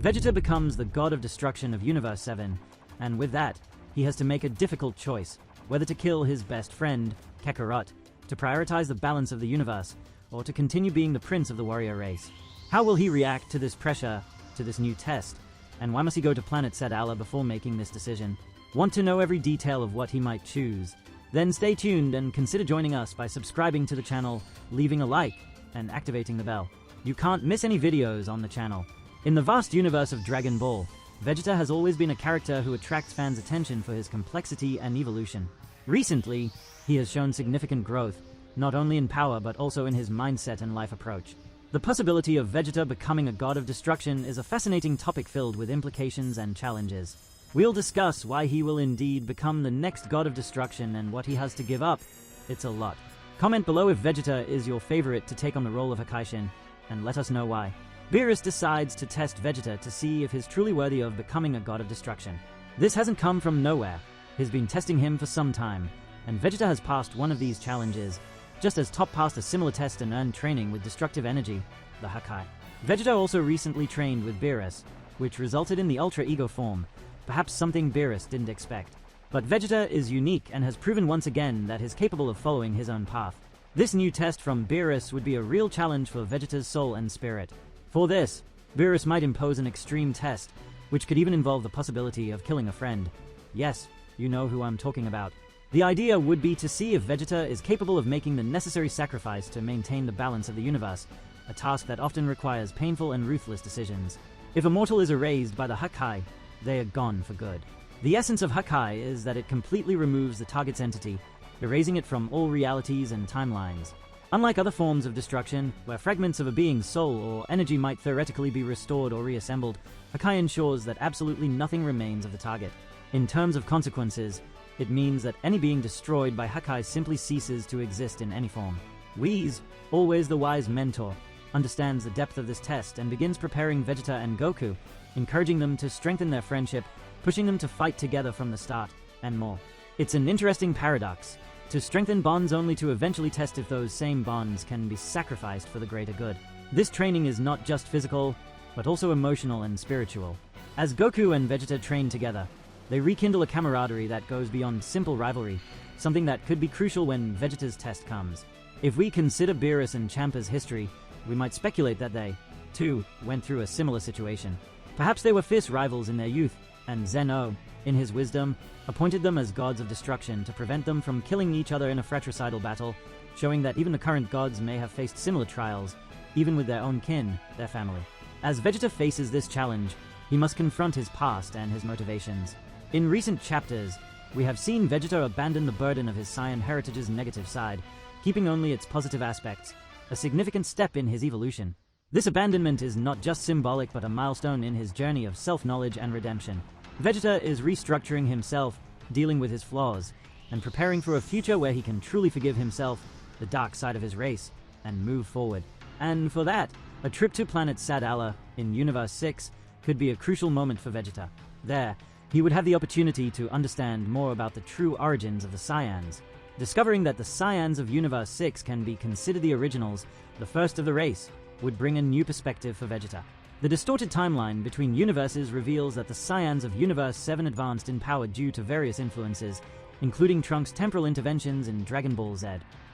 Vegeta becomes the god of destruction of Universe 7, and with that, he has to make a difficult choice, whether to kill his best friend, Kakarot, to prioritize the balance of the universe, or to continue being the prince of the warrior race. How will he react to this pressure, to this new test, and why must he go to planet Sadala before making this decision? Want to know every detail of what he might choose? Then stay tuned and consider joining us by subscribing to the channel, leaving a like, and activating the bell. You can't miss any videos on the channel. In the vast universe of Dragon Ball, Vegeta has always been a character who attracts fans' attention for his complexity and evolution. Recently, he has shown significant growth, not only in power but also in his mindset and life approach. The possibility of Vegeta becoming a god of destruction is a fascinating topic filled with implications and challenges. We'll discuss why he will indeed become the next god of destruction and what he has to give up. It's a lot. Comment below if Vegeta is your favorite to take on the role of Hakaishin, and let us know why. Beerus decides to test Vegeta to see if he's truly worthy of becoming a god of destruction. This hasn't come from nowhere. He's been testing him for some time, and Vegeta has passed one of these challenges, just as Top passed a similar test and earned training with destructive energy, the Hakai. Vegeta also recently trained with Beerus, which resulted in the Ultra Ego form, perhaps something Beerus didn't expect. But Vegeta is unique and has proven once again that he's capable of following his own path. This new test from Beerus would be a real challenge for Vegeta's soul and spirit. For this, Beerus might impose an extreme test, which could even involve the possibility of killing a friend. Yes, you know who I'm talking about. The idea would be to see if Vegeta is capable of making the necessary sacrifice to maintain the balance of the universe, a task that often requires painful and ruthless decisions. If a mortal is erased by the Hakai, they are gone for good. The essence of Hakai is that it completely removes the target's entity, erasing it from all realities and timelines. Unlike other forms of destruction, where fragments of a being's soul or energy might theoretically be restored or reassembled, Hakai ensures that absolutely nothing remains of the target. In terms of consequences, it means that any being destroyed by Hakai simply ceases to exist in any form. Whis, always the wise mentor, understands the depth of this test and begins preparing Vegeta and Goku, encouraging them to strengthen their friendship, pushing them to fight together from the start, and more. It's an interesting paradox, to strengthen bonds only to eventually test if those same bonds can be sacrificed for the greater good. This training is not just physical, but also emotional and spiritual. As Goku and Vegeta train together, they rekindle a camaraderie that goes beyond simple rivalry, something that could be crucial when Vegeta's test comes. If we consider Beerus and Champa's history, we might speculate that they, too, went through a similar situation. Perhaps they were fierce rivals in their youth, and Zeno, in his wisdom, appointed them as gods of destruction to prevent them from killing each other in a fratricidal battle, showing that even the current gods may have faced similar trials, even with their own kin, their family. As Vegeta faces this challenge, he must confront his past and his motivations. In recent chapters, we have seen Vegeta abandon the burden of his Saiyan heritage's negative side, keeping only its positive aspects, a significant step in his evolution. This abandonment is not just symbolic but a milestone in his journey of self-knowledge and redemption. Vegeta is restructuring himself, dealing with his flaws, and preparing for a future where he can truly forgive himself, the dark side of his race, and move forward. And for that, a trip to planet Sadala in Universe 6 could be a crucial moment for Vegeta. There, he would have the opportunity to understand more about the true origins of the Saiyans. Discovering that the Saiyans of Universe 6 can be considered the originals, the first of the race, would bring a new perspective for Vegeta. The distorted timeline between universes reveals that the Saiyans of Universe 7 advanced in power due to various influences, including Trunks' temporal interventions in Dragon Ball Z.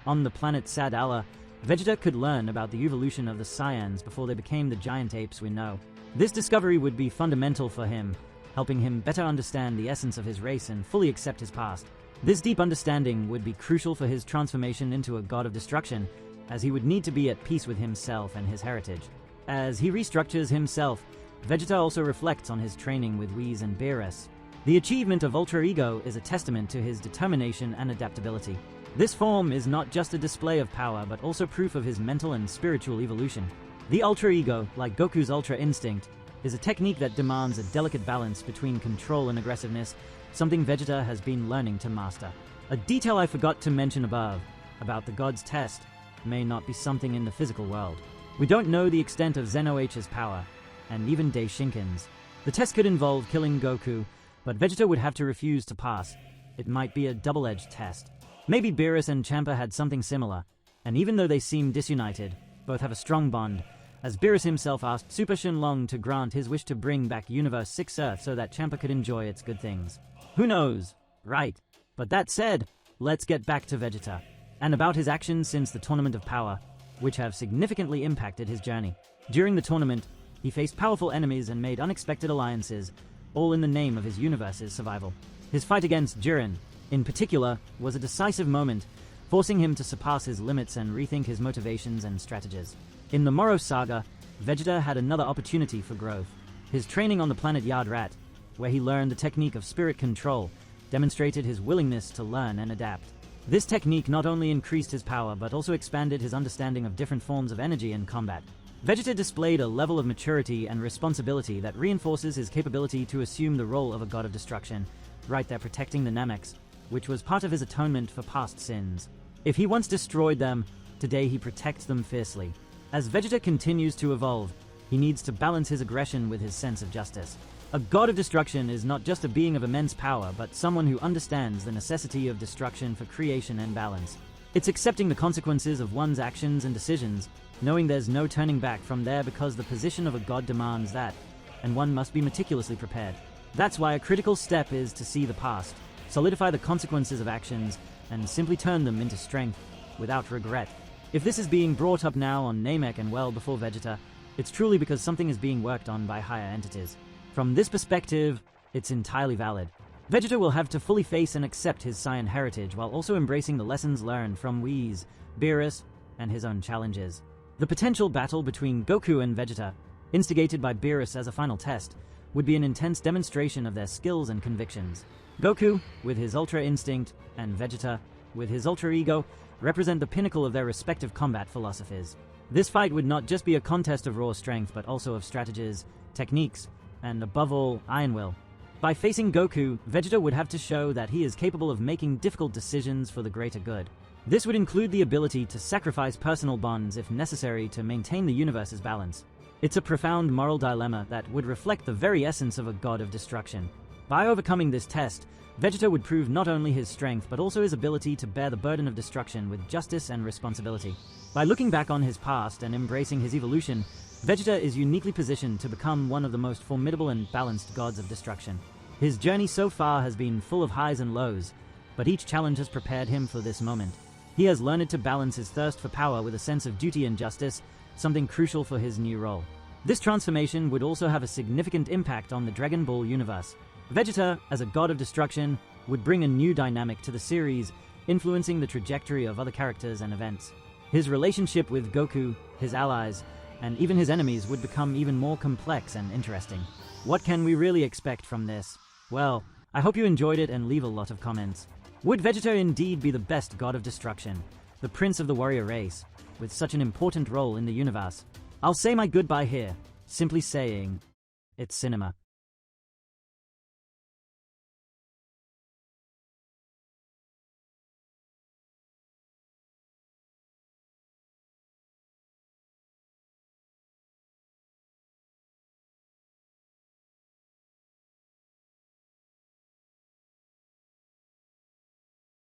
On the planet Sadala, Vegeta could learn about the evolution of the Saiyans before they became the giant apes we know. This discovery would be fundamental for him, helping him better understand the essence of his race and fully accept his past. This deep understanding would be crucial for his transformation into a god of destruction, as he would need to be at peace with himself and his heritage. As he restructures himself, Vegeta also reflects on his training with Whis and Beerus. The achievement of Ultra Ego is a testament to his determination and adaptability. This form is not just a display of power, but also proof of his mental and spiritual evolution. The Ultra Ego, like Goku's Ultra Instinct, is a technique that demands a delicate balance between control and aggressiveness, something Vegeta has been learning to master. A detail I forgot to mention above, about the God's test, may not be something in the physical world. We don't know the extent of Zenoh's power, and even Daishinkan's. The test could involve killing Goku, but Vegeta would have to refuse to pass. It might be a double-edged test. Maybe Beerus and Champa had something similar, and even though they seem disunited, both have a strong bond, as Beerus himself asked Super Shenlong to grant his wish to bring back Universe 6 Earth so that Champa could enjoy its good things. Who knows? Right. But that said, let's get back to Vegeta, and about his actions since the Tournament of Power, which have significantly impacted his journey. During the tournament, he faced powerful enemies and made unexpected alliances, all in the name of his universe's survival. His fight against Jiren, in particular, was a decisive moment, forcing him to surpass his limits and rethink his motivations and strategies. In the Moro Saga, Vegeta had another opportunity for growth. His training on the planet Yardrat, where he learned the technique of spirit control, demonstrated his willingness to learn and adapt. This technique not only increased his power but also expanded his understanding of different forms of energy in combat. Vegeta displayed a level of maturity and responsibility that reinforces his capability to assume the role of a god of destruction, right there protecting the Namex, which was part of his atonement for past sins. If he once destroyed them, today he protects them fiercely. As Vegeta continues to evolve, he needs to balance his aggression with his sense of justice. A god of destruction is not just a being of immense power, but someone who understands the necessity of destruction for creation and balance. It's accepting the consequences of one's actions and decisions, knowing there's no turning back from there because the position of a god demands that, and one must be meticulously prepared. That's why a critical step is to see the past, solidify the consequences of actions, and simply turn them into strength without regret. If this is being brought up now on Namek and well before Vegeta, it's truly because something is being worked on by higher entities. From this perspective, it's entirely valid. Vegeta will have to fully face and accept his Saiyan heritage while also embracing the lessons learned from Whis, Beerus, and his own challenges. The potential battle between Goku and Vegeta, instigated by Beerus as a final test, would be an intense demonstration of their skills and convictions. Goku, with his Ultra Instinct, and Vegeta, with his Ultra Ego, represent the pinnacle of their respective combat philosophies. This fight would not just be a contest of raw strength, but also of strategies, techniques, and above all, iron will. By facing Goku, Vegeta would have to show that he is capable of making difficult decisions for the greater good. This would include the ability to sacrifice personal bonds if necessary to maintain the universe's balance. It's a profound moral dilemma that would reflect the very essence of a god of destruction. By overcoming this test, Vegeta would prove not only his strength but also his ability to bear the burden of destruction with justice and responsibility. By looking back on his past and embracing his evolution, Vegeta is uniquely positioned to become one of the most formidable and balanced gods of destruction. His journey so far has been full of highs and lows, but each challenge has prepared him for this moment. He has learned to balance his thirst for power with a sense of duty and justice, something crucial for his new role. This transformation would also have a significant impact on the Dragon Ball universe. Vegeta, as a god of destruction, would bring a new dynamic to the series, influencing the trajectory of other characters and events. His relationship with Goku, his allies, and even his enemies would become even more complex and interesting. What can we really expect from this? Well, I hope you enjoyed it and leave a lot of comments. Would Vegeta indeed be the best god of destruction, the prince of the warrior race, with such an important role in the universe? I'll say my goodbye here, simply saying, it's cinema.